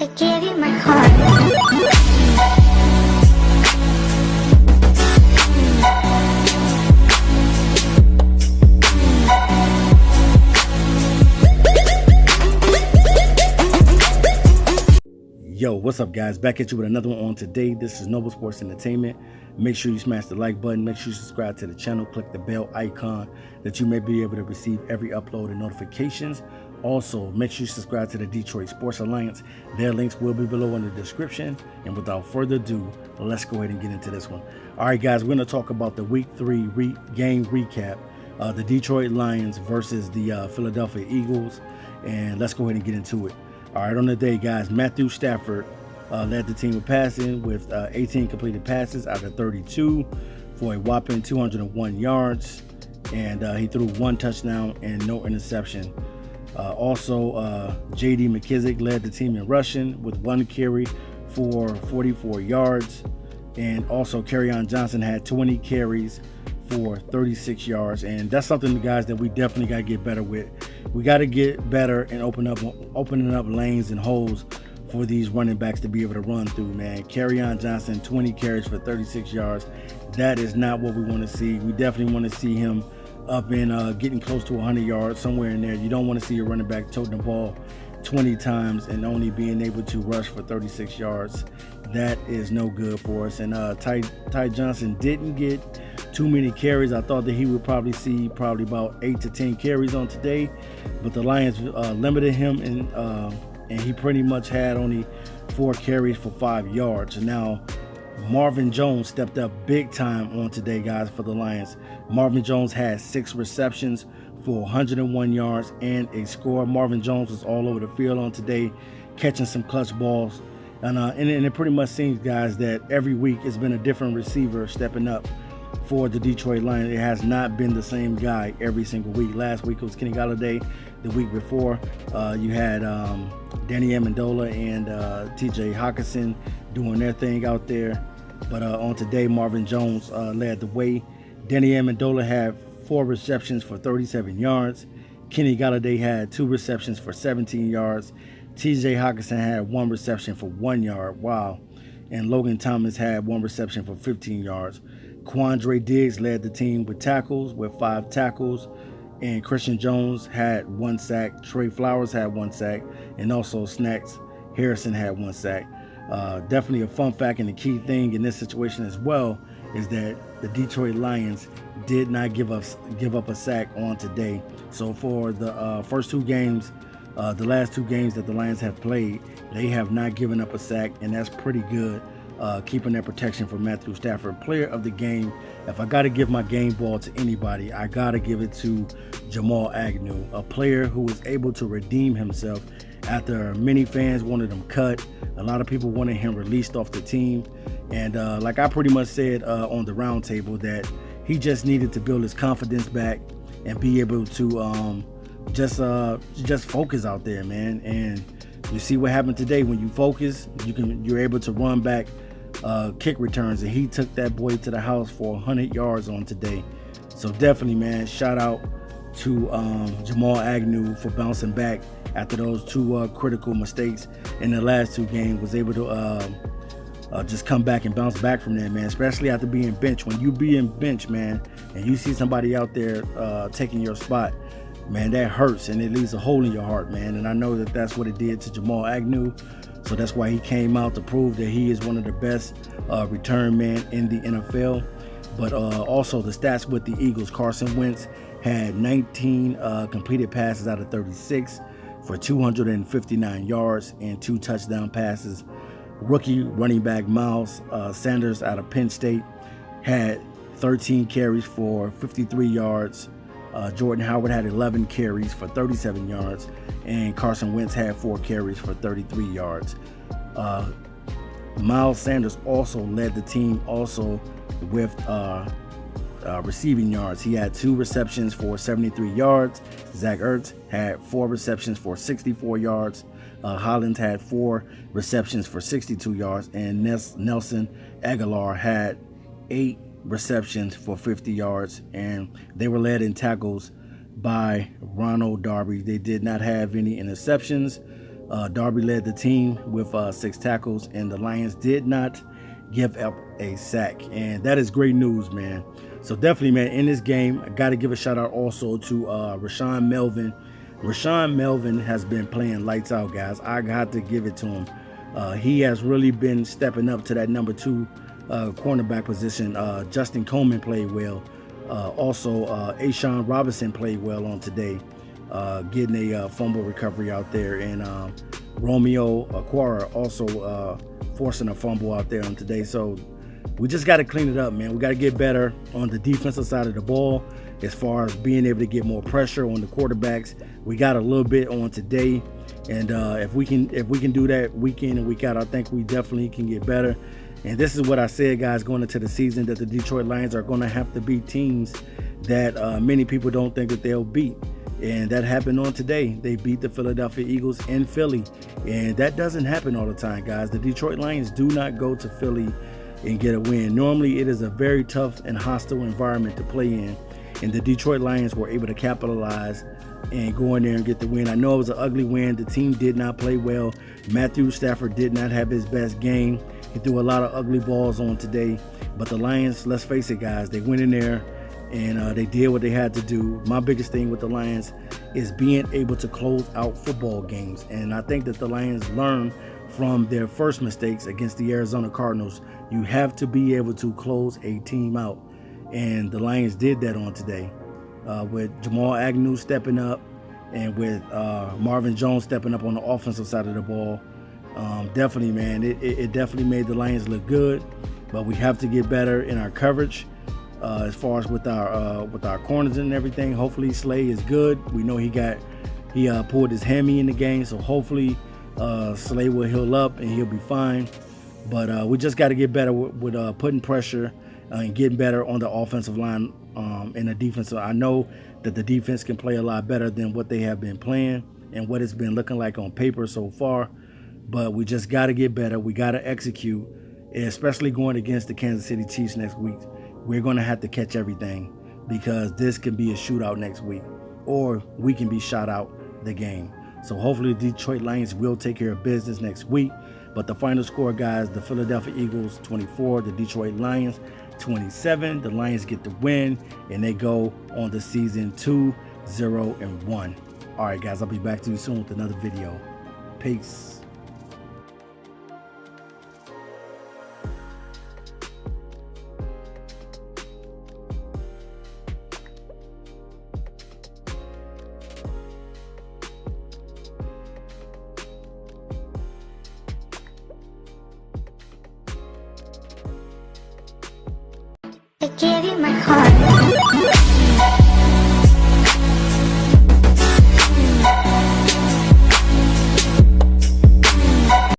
I gave you my heart. Yo, what's up, guys? Back at you with another one on today. This is Noble Sports Entertainment. Make sure you smash the like button. Make sure you subscribe to the channel. Click the bell icon that you may be able to receive every upload and notifications. Also, make sure you subscribe to the Detroit Sports Alliance. Their links will be below in the description. And without further ado, let's go ahead and get into this one. All right, guys, we're going to talk about the Week 3 game recap. The Detroit Lions versus the Philadelphia Eagles. And let's go ahead and get into it. All right, on the day, guys, Matthew Stafford led the team with passing with 18 completed passes out of 32 for a whopping 201 yards. And he threw one touchdown and no interception. Also, J.D. McKissick led the team in rushing with one carry for 44 yards. And also, Kerryon Johnson had 20 carries for 36 yards. And that's something, guys, that we definitely got to get better with. We got to get better and opening up lanes and holes for these running backs to be able to run through, man. Kerryon Johnson, 20 carries for 36 yards. That is not what we want to see. We definitely want to see him up in getting close to 100 yards, somewhere in there. You don't want to see your running back toting the ball 20 times and only being able to rush for 36 yards. That is no good for us. And Ty Johnson didn't get too many carries. I thought that he would probably see about 8 to 10 carries on today, but the Lions limited him, and he pretty much had only 4 carries for 5 yards. And now Marvin Jones stepped up big time on today, guys, for the Lions. Marvin Jones had 6 receptions for 101 yards and a score. Marvin Jones was all over the field on today, catching some clutch balls. And it pretty much seems, guys, that every week it's been a different receiver stepping up for the Detroit Lions. It has not been the same guy every single week. Last week it was Kenny Golladay. The week before, you had Danny Amendola and T.J. Hawkinson doing their thing out there. But on today, Marvin Jones led the way. Danny Amendola had 4 receptions for 37 yards. Kenny Golladay had 2 receptions for 17 yards. T.J. Hawkinson had 1 reception for 1 yard. Wow. And Logan Thomas had 1 reception for 15 yards. Quandre Diggs led the team with tackles, with 5 tackles. And Kerryon Jones had 1 sack. Trey Flowers had 1 sack. And also Snacks Harrison had 1 sack. Definitely a fun fact, and the key thing in this situation as well is that the Detroit Lions did not give up a sack on today. So for the first 2 games, the last 2 games that the Lions have played, they have not given up a sack, and that's pretty good, keeping that protection for Matthew Stafford. Player of the game, if I got to give my game ball to anybody, I got to give it to Jamal Agnew, a player who was able to redeem himself after many fans wanted him cut. A lot of people wanted him released off the team. And like I pretty much said on the round table, that he just needed to build his confidence back and be able to just focus out there, man. And you see what happened today. When you focus, you're able to run back kick returns, and he took that boy to the house for 100 yards on today. So definitely, man, shout out to Jamal Agnew for bouncing back after those 2 critical mistakes in the last 2 games. Was able to just come back and bounce back from that, man, especially after being benched. When you being benched, man, and you see somebody out there taking your spot, man, that hurts, and it leaves a hole in your heart, man. And I know that that's what it did to Jamal Agnew. So that's why he came out to prove that he is one of the best return men in the NFL. But also the stats with the Eagles: Carson Wentz had 19 completed passes out of 36 for 259 yards and 2 touchdown passes. Rookie running back Miles Sanders out of Penn State had 13 carries for 53 yards. Jordan Howard had 11 carries for 37 yards, and Carson Wentz had 4 carries for 33 yards. Miles Sanders also led the team also with receiving yards. He had 2 receptions for 73 yards. Zack Ertz had 4 receptions for 64 yards. Hollins had 4 receptions for 62 yards, and Nelson Agholor had 8 receptions for 50 yards, and they were led in tackles by Ronald Darby. They did not have any interceptions. Darby led the team with 6 tackles, and the Lions did not give up a sack, and that is great news, man. So definitely, man, in this game, I got to give a shout out also to Rashawn Melvin. Rashawn Melvin has been playing lights out, guys. I got to give it to him. He has really been stepping up to that number 2 cornerback position. Justin Coleman played well. Also, Ashawn Robinson played well on today, getting a fumble recovery out there, and Romeo Aquara also forcing a fumble out there on today. So we just got to clean it up, man. We got to get better on the defensive side of the ball as far as being able to get more pressure on the quarterbacks. We got a little bit on today, and if we can do that week in and week out, I think we definitely can get better. And this is what I said, guys, going into the season, that the Detroit Lions are going to have to beat teams that many people don't think that they'll beat. And that happened on today. They beat the Philadelphia Eagles in Philly, and that doesn't happen all the time, guys. The Detroit Lions do not go to Philly and get a win. Normally, it is a very tough and hostile environment to play in, and the Detroit Lions were able to capitalize and go in there and get the win. I know it was an ugly win. The team did not play well. Matthew Stafford did not have his best game. He threw a lot of ugly balls on today, but the Lions, let's face it, guys, they went in there and they did what they had to do. My biggest thing with the Lions is being able to close out football games, and I think that the Lions learned from their first mistakes against the Arizona Cardinals. You have to be able to close a team out, and the Lions did that on today with Jamal Agnew stepping up and with Marvin Jones stepping up on the offensive side of the ball. Definitely, man, it definitely made the Lions look good, but we have to get better in our coverage. As far as with our corners and everything. Hopefully Slay is good. We know he pulled his hammy in the game, so hopefully Slay will heal up and he'll be fine. But we just got to get better with putting pressure and getting better on the offensive line and the defense. I know that the defense can play a lot better than what they have been playing and what it's been looking like on paper so far. But we just got to get better. We got to execute, especially going against the Kansas City Chiefs next week. We're going to have to catch everything, because this can be a shootout next week, or we can be shot out the game. So hopefully the Detroit Lions will take care of business next week. But the final score, guys, the Philadelphia Eagles 24, the Detroit Lions 27. The Lions get the win, and they go on the season 2-0-1. All right, guys, I'll be back to you soon with another video. Peace. I gave you my heart.